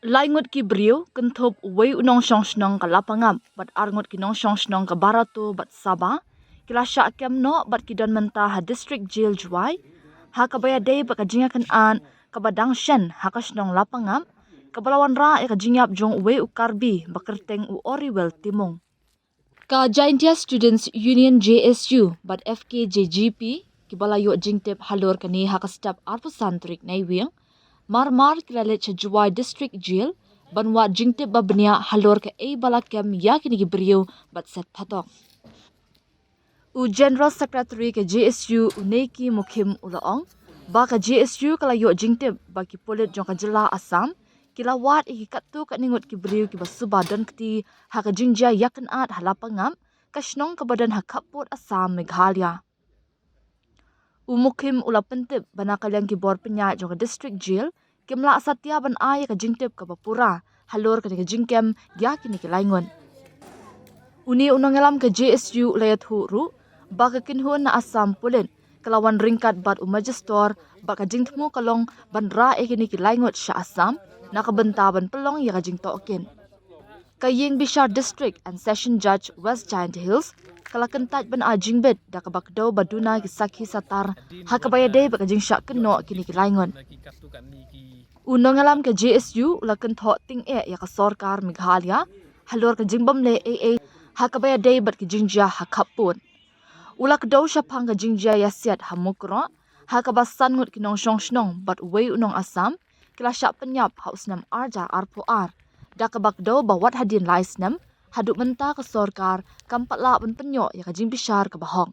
Laingot ki brio kenthop wei unong shong shnong ka lapangam bat arngot ki nong shong shnong ka barato bat saba kila sha kem no bat ki don menta ha district jail juai ha ka baya day ba ka jinga kan an ka badang shen ha ka shnong lapangam ka balawan ra e ka jingyap jong wei ukarbi bakerteng u oriwel timong ka Jaintia Students Union JSU bat FKJGP ki balayo jingtep halor kani ha ka step arpu santrik nai wiang Mar kilale cha Juwai District Jail banwa jingtip babnya halor ke bala kem yakini ki brio bat set patok. U General Secretary ke JSU uneki mukim ulaong ba ka JSU kala yo jingtip ba ki polit jong ka jila Assam kila wat iki katu ka ningot ki brio ki basuba don kti ha ka jingja yakan at halapangam ka shnong ka badan ha kapot Assam Meghalaya. Umukim ula pentip banakalang ki bor penya jong district jail kimla asatya ban ay ka jingtip ka bapura halor ka jingkem yakini ki laingon uni unongelam ka JSU layat huru baka kinhun na Assam pulen kalawan ringkat bat umagistor baka jingtmu kalong banra ekini ki laingot sha Assam nakabentaban pelong ya ka jingtokin Kaying Bishar District and Session Judge West Giant Hills kalakentat ban ajingbet da kabakdo baduna ki sakhi satar hakabaya day baka jing syak keno kini ki laingon unongalam ke JSU lakan tho ting ya ka sarkar Meghalaya halor ka jingbam le AA hakabaya day bat ki jingja hakapun ulak do shapang ka jingja yasiat hamukro hakabasan ngut kinong shong shnong bat wei unong Assam kila syak penyap hausnam arja arpuar da kabakdo bawat hadin laisnam haduk menta ke sorkar kampat la ban penyo ya ka jing bishar ka bahong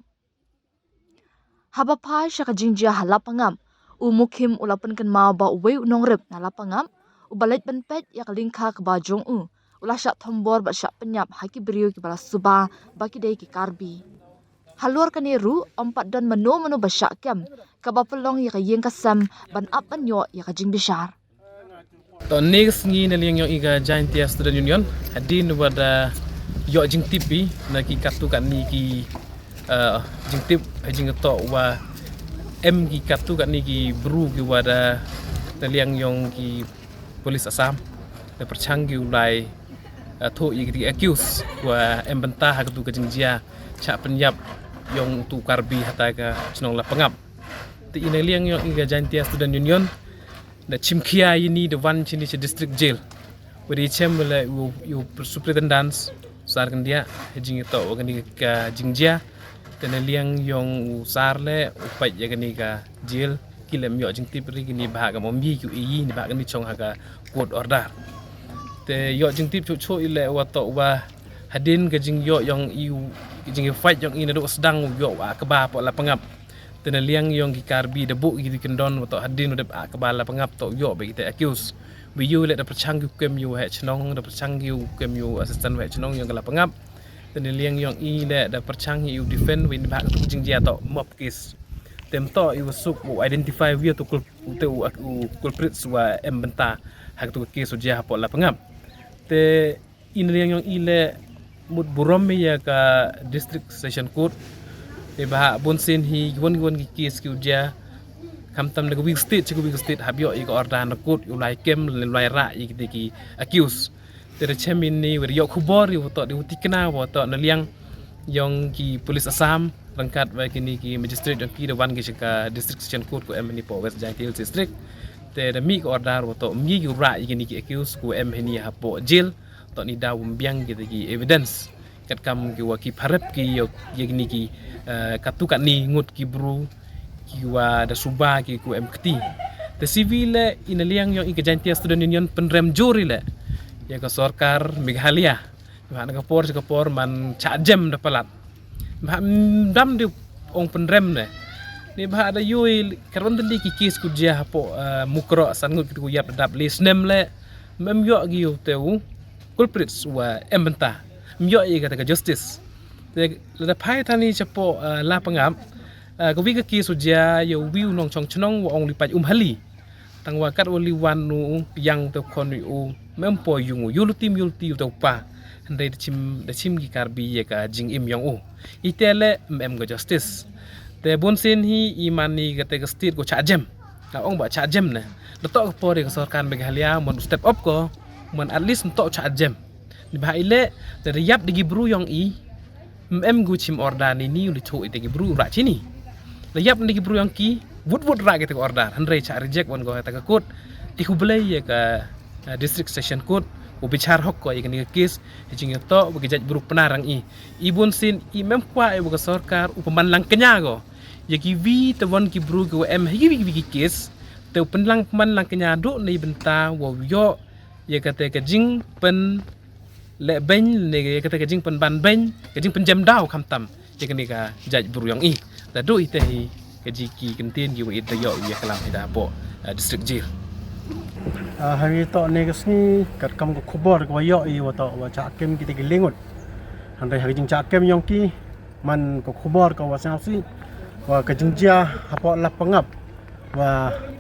habapai sya ka jingjia halapangam umukim ulapan kan ma ba wei unong rep na lapangam ubalet ban pet ya ka lingkha ka ba jong ula syak thombor ba syak penyap haki brio ki bala suba baki dei ki karbi halur kaniru ompat don mano ba syak kem ka ba pelong ya ka yeng kasam ban ap anyo ya ka jing bishar To next ngi na liang yung iga Jaintia Student Union hadin wada yo jing tipi na ki katu kan ni ki jing tip jing to wa em ki katu kan ni ki bru ki wada na liang yung ki polis Assam na perchang ki ulai tho i ki accuse wa em benta ha katu ka jingjia cha penyap yung tu karbi hata ka snong la pangap ti ina liang yung iga Jaintia Student Union na chimkia ini the one chini district jail wadi chemle you superintendents sarkan dia hejing itu organi ka jingjia tena liang yong sarle upai jagani ka jail kilem yo jing tip ri ni bahaga mombi ku yi ni bahaga ni chong haga court order te yo jing tip chu ile wato wa hadin ka jing yo yong iu jing fight yong ina do sedang yo wa ka ba po la pangap tena liang yong ki karbi debu gitu kendon wato hadin udah akbala pangap to yo be kita accuse we you let the perchang yu kem yu he chnong the perchang yu kem yu assistant he chnong yong kala pangap tena liang yong i le the perchang yu defend win ba tu jingjia to mob case tem to you sup identify we to culprit wa embenta hak tu case uja po la pangap te in liang yong i le mut burom ya ka district session court bah bonsen hi gon ki case ki uja kamtam de week state habyo i order na court ulai kem ulai ra i ki accuse tere chemin ni wer yo khubor yu to di utikna wa to na liang yong ki police Assam rangkat wa kini ki magistrate dan ki de wan ki ka district session court ko em ni po West Giant Hills district te de mi ko order wa to mi yu ra i kini ki accuse ko em ni ha po jail to ni daw mbiang ki evidence kat kam ki wa ki pharep ki yo yegni ki katu kan ni ngut ki bru ki wa da suba ki ku mkt te civil ina liang yo iga Jaintia Student Union penrem juri le ya ka sarkar Meghalaya ba na kapor man cha jem da palat ba dam de ong penrem ne ni ba da yui karon de ki kis ku dia po mukro san ngut ku yap dap list nem le mem yo gi yo teu culprits wa embenta myo i ka justice le pai tani chapo la pangam ko wi ka ki suja yo wiu nong chong chnong wa ong li pa hali tangwa kat wali wan nu yang to kon u mempo yung yulutim to pa handai de chim gi karbi ye ka jing im yong u itele mem go justice te bon sen hi imani ga te state ko cha jem ka ong ba cha jem ne do to ko pore ko sarkar Meghalaya mon step up ko man at least mentok cha jam ni ba ile dari yap digi bru yang gu chim order ni uli chu digi bru ra chini la yap digi bru yang ki wud ra gitu order handre cha reject wan go ta ka court ti hublai ya ka district session court u bichar hok ko ikani case hijing to bagi jaj bru penarang ibun sin mem kwa bu ka sarkar u pemanlang kenya go ya ki vi tawon ki bru go hi case te penlang kenya do ni benta wo yo ya kata ka jing pen le ben ne kata ka jing pen ban ben ka jing pen jam dau kham tam ya kani ka jaj bru yang ta do ite hi ka jiki kentien gi ite yo ya kalam ida bo district jail hari to negasni kat kam ko khobor ko yo I wato wa cha kem kita gilingot handai hari jing cha kem yong ki man ko khobor ko wa sa si wa ka jing ja hapo la pangap wa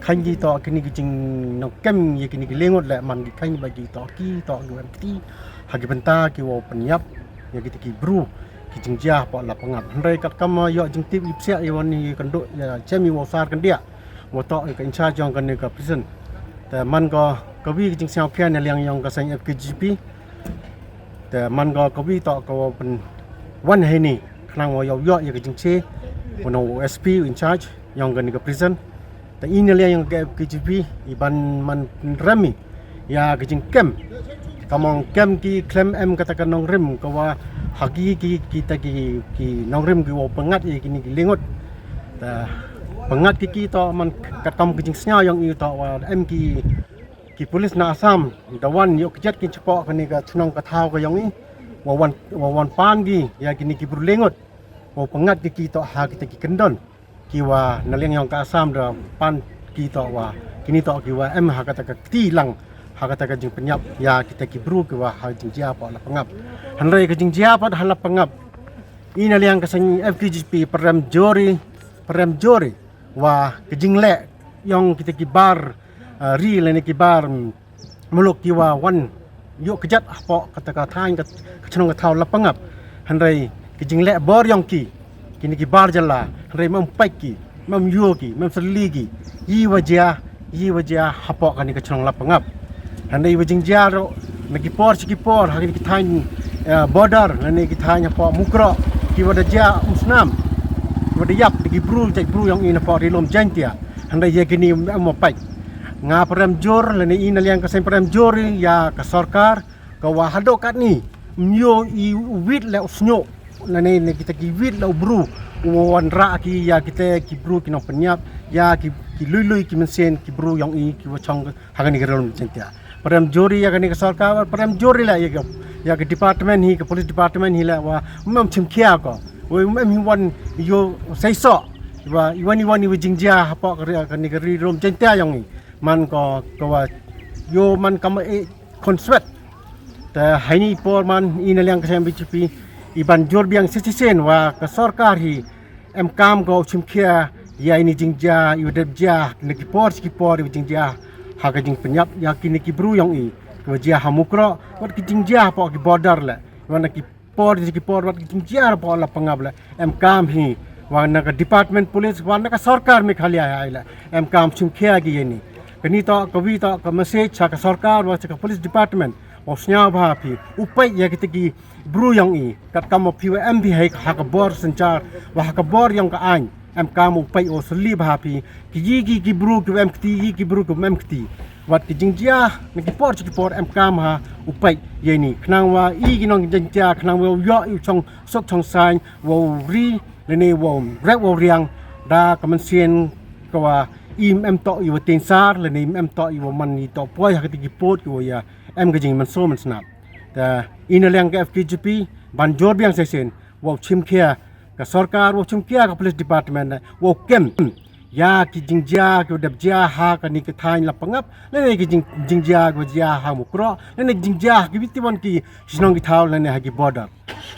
khan gi to kini jing no kem ye kini gilingot la man gi khan bagi to ki to gem ti hagi benta ki wa penyap ye kita ki bru ki jing ja hapo la pangap handai kat kam yo jing tip ipsia I wani kanduk ya chemi wa sar kan dia wa to ka in charge jong kan ka prisonแต่มันก็กวีจริงๆแค่ในเรื่องยองกษัตริย์ FKGP แต่มันก็กวีต่อก็เป็นวันให้นี่ครั้งว่าย่อๆอย่างจริงๆวันเอา SP in charge ยองกันนี่ก็ prison แต่อีในเรื่องยอง FKGP อีบันมันเริ่มยากจริงเกมก็มองเกมกีเคลมกระตักน้องเริ่มก็ว่าฮักกี้kita kiน้องเริ่มคือว่าpengatอีกนี่เลี้ยงแต่pengat ki to man katam kijing snya yang I to wa ki polis na Assam dawan yo kejat ki cepo kani ka chunong ka thau ka yang I wa wan pan gi ya kini ki burlengot wa pengat ki to ha kita ki kendon ki wa naleng yang ka Assam da pan ki to wa kini to ki wa ha kata ka ti lang ha kata ka jing penyap ya kita ki bru ki wa ha jing ja pa la pengap hanrei ka jing ja pa ha la pengap ina liang ka sang FKGP Prem Jori wa kejing le yang kita kibar ri le kibar muluk kiwa wan yo kejat apa kata katain ka chnong ka thau lapangap hanrei kejing le bor yang kini kibar jala hanrei mem pai ki mem yo ki mem seli ki yi wajah apa kan ka chnong lapangap hanrei wajing jaro nakipor hari kitain border le kitain apa mukro kiwada ja musnam wada yap di bru yang ina pa rilom jantia handa ye gini mo pai nga prem jor le ni ina liang ka sem prem jor ya ka sarkar ka wa hado kat ni myo I wit le usnyo le ni kita ki wit le bru wan ra ki ya kita ki bru ki no penyap ya ki lui ki mensen ki bru yang I ki wa chong hagani ka rilom jantia prem jor ya gani ka sarkar prem jor la ya ke department hi ke police department hi la wa mem chimkia ko we mem wan yo sai so wa iwan wijing ja apa kan ni ri rom centa yang ni man ko wa yo man kam konswet ta haini por man ina liang ka sem BJP iban jor biang citizen wa ka sarkar hi kam ko chimkia ya ini jingja yu deb ja ni ki por wijing ja ha ka jing penyap ya kini ki bru yang I ko ja hamukro wat ki jingja apa ki border la wana ki por wat ki jingja apa la pangab la kam hi wana ka department police wana ka sarkar me khali aila kam chimkia gi yani kani to kawi to ka message cha ka sarkar wa ka police department osnya bha phi upai ya ki bru yang I kat kam PWM hai ha ka bor sanchar wa ka bor yang ka an kam upai osli bha phi ki bru ki bru ki wat ki jingjia ni ki por kam ha upai ye ni knang wa I ki nong jingjia knang wa yo I chong sok chong sai wo ri le ni wo rek wo riang da ka man sien ka wa to I wa tin sar le ni to I wa man ni to poi ha ki pot ki wa ya ka jing man so man snap da ina leng ka FKGP ban jor biang sesen wo chim khia ka sarkar wo chim khia ka police department wo kem ya ki jingjia ki dab ja ha ka ni ka thain la pangap le ni ki jingjia ko ja ha mukro le ni jingjia ki bitiwan ki sinong ki thaw le ni ha ki border